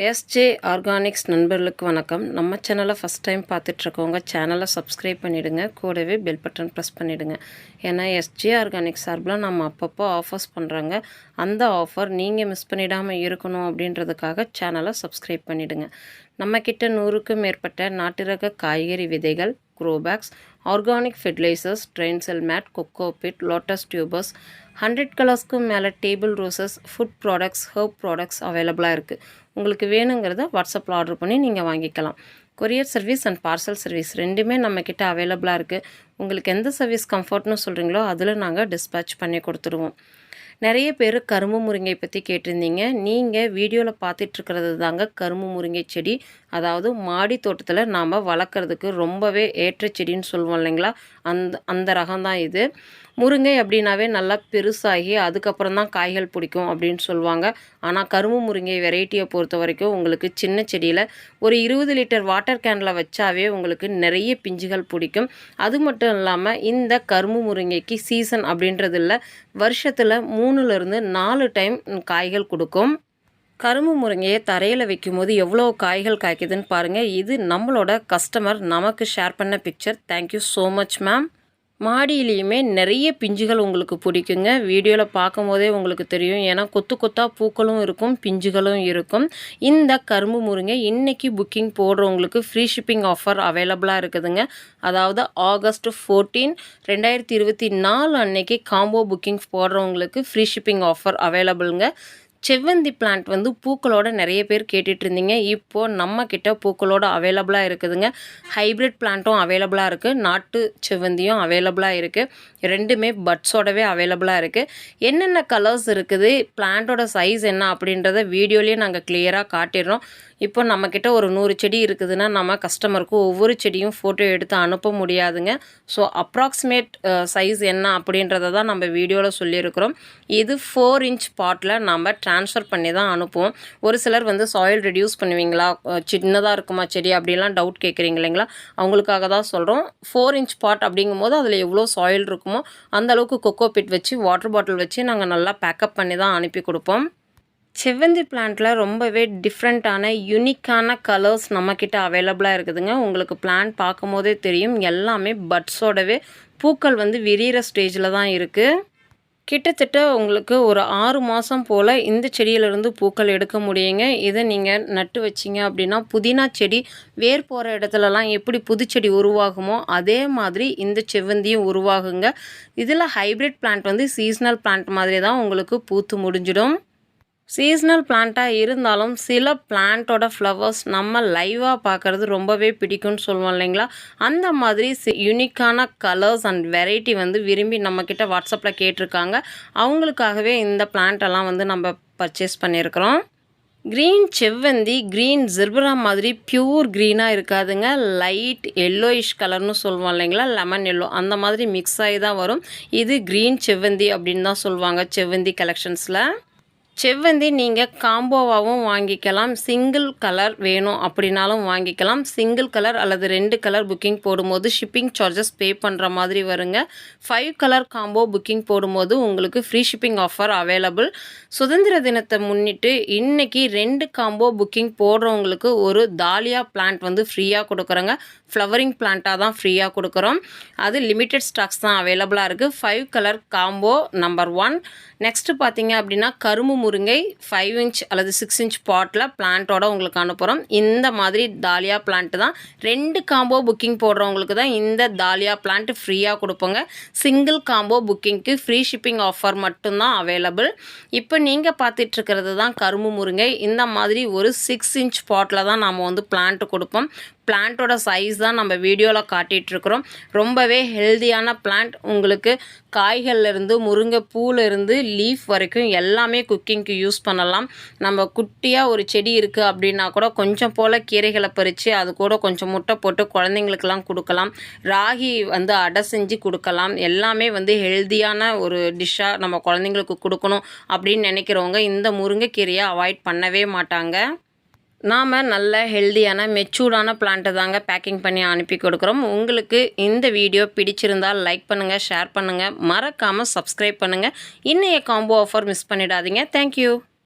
SJ organics நண்பர்களுக்கு வணக்கம். நம்ம சேனலை ஃபஸ்ட் டைம் பார்த்துட்ருக்கவங்க சேனலை சப்ஸ்கிரைப் பண்ணிவிடுங்க. கூடவே பெல் பட்டன் ப்ரெஸ் பண்ணிவிடுங்க. ஏன்னா எஸ்ஜே ஆர்கானிக்ஸ் சார்பில் நம்ம அப்பப்போ ஆஃபர்ஸ் பண்ணுறாங்க. அந்த ஆஃபர் நீங்கள் மிஸ் பண்ணிடாமல் இருக்கணும் அப்படின்றதுக்காக சேனலை சப்ஸ்கிரைப் பண்ணிவிடுங்க. நம்மக்கிட்ட 100க்கும் மேற்பட்ட நாட்டு ரக காய்கறி விதைகள், grow bags, organic fertilisers, drain cell mat, cocopeat, lotus tubers, 100 கலர்ஸ்க்கும் மேலே table roses, food products, herb products அவைலபிளாக இருக்குது. உங்களுக்கு வேணுங்கிறத வாட்ஸ்அப்பில் ஆர்டர் பண்ணி நீங்கள் வாங்கிக்கலாம். Courier service and parcel service ரெண்டுமே நம்மக்கிட்ட அவைலபிளாக இருக்குது. உங்களுக்கு எந்த சர்வீஸ் கம்ஃபர்ட்னு சொல்கிறீங்களோ அதில் நாங்கள் டிஸ்பேட்ச் பண்ணி கொடுத்துருவோம். நிறைய பேர் கரும்பு முருங்கை பற்றி கேட்டிருந்தீங்க. நீங்கள் வீடியோவில் பார்த்துட்ருக்கிறது தாங்க கரும்பு முருங்கை செடி. அதாவது மாடி தோட்டத்தில் நாம் வளர்க்குறதுக்கு ரொம்பவே ஏற்ற செடின்னு சொல்லுவோம் இல்லைங்களா, அந்த ரகம் தான் இது. முருங்கை அப்படின்னாவே நல்லா பெருசாகி அதுக்கப்புறம் தான் காய்கள் பிடிக்கும் அப்படின்னு சொல்லுவாங்க. ஆனால் கரும்பு முருங்கை வெரைட்டியை பொறுத்த வரைக்கும் உங்களுக்கு சின்ன செடியில் ஒரு 20 லிட்டர் வாட்டர் கேனில் வச்சாவே உங்களுக்கு நிறைய பிஞ்சுகள் பிடிக்கும். அது மட்டும் இல்லாமல் இந்த கரும்பு முருங்கைக்கு சீசன் அப்படின்றது இல்லை, வருஷத்தில் 3லேருந்து 4 டைம் காய்கள் கொடுக்கும். கரும்பு முருங்கையை தரையில் வைக்கும்போது எவ்வளோ காய்கள் காய்க்குதுன்னு பாருங்கள். இது நம்மளோட கஸ்டமர் நமக்கு ஷேர் பண்ண picture. Thank you so much ma'am. மாடியிலையுமே நிறைய பிஞ்சுகள் உங்களுக்கு பிடிக்குங்க. வீடியோவில் பார்க்கும் போதே உங்களுக்கு தெரியும். ஏன்னா கொத்து கொத்தாக பூக்களும் இருக்கும், பிஞ்சுகளும் இருக்கும். இந்த கரும்பு முருங்கை இன்றைக்கி புக்கிங் போடுறவங்களுக்கு ஃப்ரீ ஷிப்பிங் ஆஃபர் அவைலபிளாக இருக்குதுங்க. அதாவது ஆகஸ்ட் 14, 2024 அன்னைக்கு காம்போ புக்கிங் போடுறவங்களுக்கு ஃப்ரீ ஷிப்பிங் ஆஃபர் அவைலபிளுங்க. செவ்வந்தி பிளான்ட் வந்து பூக்களோட நிறைய பேர் கேட்டுட்டு இருந்தீங்க. இப்போது நம்மக்கிட்ட பூக்களோட அவைலபிளாக இருக்குதுங்க. ஹைப்ரிட் பிளான்ட்டும் அவைலபிளாக இருக்குது, நாட்டு செவ்வந்தியும் அவைலபிளாக இருக்குது. ரெண்டுமே பட்ஸோடவே அவைலபிளாக இருக்குது. என்னென்ன கலர்ஸ் இருக்குது, பிளான்ட்டோட சைஸ் என்ன அப்படின்றத வீடியோலேயே நாங்கள் கிளியராக காட்டிடுறோம். இப்போ நம்மக்கிட்ட ஒரு 100 செடி இருக்குதுன்னா நம்ம கஸ்டமருக்கு ஒவ்வொரு செடியும் ஃபோட்டோ எடுத்து அனுப்ப முடியாதுங்க. ஸோ அப்ராக்சிமேட் சைஸ் என்ன அப்படின்றத தான் நம்ம வீடியோவில் சொல்லியிருக்கிறோம். இது 4 இன்ச் பாட்டில் நம்ம ட்ரான்ஸ்ஃபர் பண்ணி தான் அனுப்புவோம். ஒரு சிலர் வந்து சாயில் ரெடியூஸ் பண்ணுவீங்களா, சின்னதாக இருக்குமா செடி அப்படிலாம் டவுட் கேட்குறீங்க இல்லைங்களா, அவங்களுக்காக தான் சொல்கிறோம். 4 இன்ச் பாட் அப்படிங்கும்போது அதில் எவ்வளோ சாயில் இருக்குமோ அந்தளவுக்கு கொக்கோ பிட் வச்சு வாட்டர் பாட்டில் வச்சு நாங்கள் நல்லா பேக்கப் பண்ணி தான் அனுப்பி கொடுப்போம். செவ்வந்தி பிளான்ட்டில் ரொம்பவே டிஃப்ரெண்ட்டான யூனிக்கான கலர்ஸ் நம்மக்கிட்ட அவைலபிளாக இருக்குதுங்க. உங்களுக்கு பிளான்ட் பார்க்கும் போதே தெரியும், எல்லாமே பட்ஸோடவே பூக்கள் வந்து விரிகிற ஸ்டேஜில் தான் இருக்குது. கிட்டத்தட்ட உங்களுக்கு ஒரு 6 மாதம் போல் இந்த செடியிலிருந்து பூக்கள் எடுக்க முடியுங்க. இதை நீங்கள் நட்டு வச்சிங்க அப்படின்னா புதினா செடி வேர் போகிற இடத்துலலாம் எப்படி புதுச்செடி உருவாகுமோ அதே மாதிரி இந்த செவ்வந்தியும் உருவாகுங்க. இதில் ஹைப்ரிட் பிளான்ட் வந்து சீஸ்னல் பிளான்ட் மாதிரி தான் உங்களுக்கு பூத்து முடிஞ்சிடும். சீஸ்னல் பிளான்ட்டாக இருந்தாலும் சில பிளான்ட்டோட ஃப்ளவர்ஸ் நம்ம லைவாக பார்க்குறது ரொம்பவே பிடிக்கும்னு சொல்லுவோம் இல்லைங்களா, அந்த மாதிரி யூனிக்கான கலர்ஸ் அண்ட் வெரைட்டி வந்து விரும்பி நம்மக்கிட்ட வாட்ஸ்அப்பில் கேட்டிருக்காங்க. அவங்களுக்காகவே இந்த பிளான்ட்டெல்லாம் வந்து நம்ம பர்ச்சேஸ் பண்ணியிருக்கிறோம். க்ரீன் செவ்வந்தி க்ரீன் ஜிர்பரா மாதிரி பியூர் க்ரீனாக இருக்காதுங்க. லைட் எல்லோயிஷ் கலர்னு சொல்லுவோம் இல்லைங்களா, லெமன் எல்லோ, அந்த மாதிரி மிக்ஸ் ஆகி தான் வரும். இது க்ரீன் செவ்வந்தி அப்படின்னு தான் சொல்லுவாங்க செவ்வந்தி கலெக்ஷன்ஸில். செவ்வந்தி நீங்கள் காம்போவாகவும் வாங்கிக்கலாம், சிங்கிள் கலர் வேணும் அப்படின்னாலும் வாங்கிக்கலாம். சிங்கிள் கலர் அல்லது 2 கலர் புக்கிங் போடும்போது ஷிப்பிங் சார்ஜஸ் பே பண்ணுற மாதிரி வருங்க. 5 கலர் காம்போ புக்கிங் போடும்போது உங்களுக்கு ஃப்ரீ ஷிப்பிங் ஆஃபர் அவைலபிள். சுதந்திர தினத்தை முன்னிட்டு இன்றைக்கி 2 காம்போ புக்கிங் போடுறவங்களுக்கு ஒரு தாலியா பிளான்ட் வந்து ஃப்ரீயாக கொடுக்குறோங்க. ஃப்ளவரிங் பிளான்ட்டாக தான் ஃப்ரீயாக கொடுக்குறோம். அது லிமிட்டட் ஸ்டாக்ஸ் தான் அவைலபிளாக இருக்குது. 5 கலர் காம்போ நம்பர் 1. நெக்ஸ்ட்டு பார்த்தீங்க அப்படின்னா கரும்பு முருங்கை 5 இன்ச் அல்லது 6 இன்ச் பாட்டில் பிளான்ட்டோட உங்களுக்கு அனுப்புகிறோம். இந்த மாதிரி தாலியா பிளான்ட்டு தான் 2 காம்போ புக்கிங் போடுறவங்களுக்கு தான் இந்த தாலியா பிளான்ட் ஃப்ரீயாக கொடுப்போங்க. சிங்கிள் காம்போ புக்கிங்க்கு ஃப்ரீ ஷிப்பிங் ஆஃபர் மட்டும்தான் அவைலபிள். இப்போ நீங்கள் பார்த்துட்ருக்கிறது தான் கரும்பு முருங்கை. இந்த மாதிரி ஒரு 6 இன்ச் பாட்டில் தான் நாம் வந்து பிளான்ட்டு கொடுப்போம். பிளான்ட்டோட சைஸ் தான் நம்ம வீடியோவில் காட்டிகிட்ருக்குறோம். ரொம்பவே ஹெல்தியான பிளான்ட். உங்களுக்கு காய்கள்லேருந்து முருங்கை பூலேருந்து லீஃப் வரைக்கும் எல்லாமே குக்கிங்க்கு யூஸ் பண்ணலாம். நம்ம குட்டியாக ஒரு செடி இருக்குது அப்படின்னா கூட கொஞ்சம் போல் கீரைகளை பறித்து அது கூட கொஞ்சம் முட்டை போட்டு குழந்தைங்களுக்கெல்லாம் கொடுக்கலாம். ராகி வந்து அடை செஞ்சு கொடுக்கலாம். எல்லாமே வந்து ஹெல்தியான ஒரு டிஷ்ஷாக நம்ம குழந்தைங்களுக்கு கொடுக்கணும் அப்படின்னு நினைக்கிறவங்க இந்த முருங்கைக்கீரையை அவாய்ட் பண்ணவே மாட்டாங்க. நாம் நல்ல ஹெல்தியான மெச்சூர்டான பிளான்ட்டை தாங்க பேக்கிங் பண்ணி அனுப்பி கொடுக்குறோம். உங்களுக்கு இந்த வீடியோ பிடிச்சிருந்தால் லைக் பண்ணுங்கள், ஷேர் பண்ணுங்கள், மறக்காமல் சப்ஸ்கிரைப் பண்ணுங்கள். இன்றைய காம்போ ஆஃபர் மிஸ் பண்ணிடாதீங்க. தேங்க்யூ.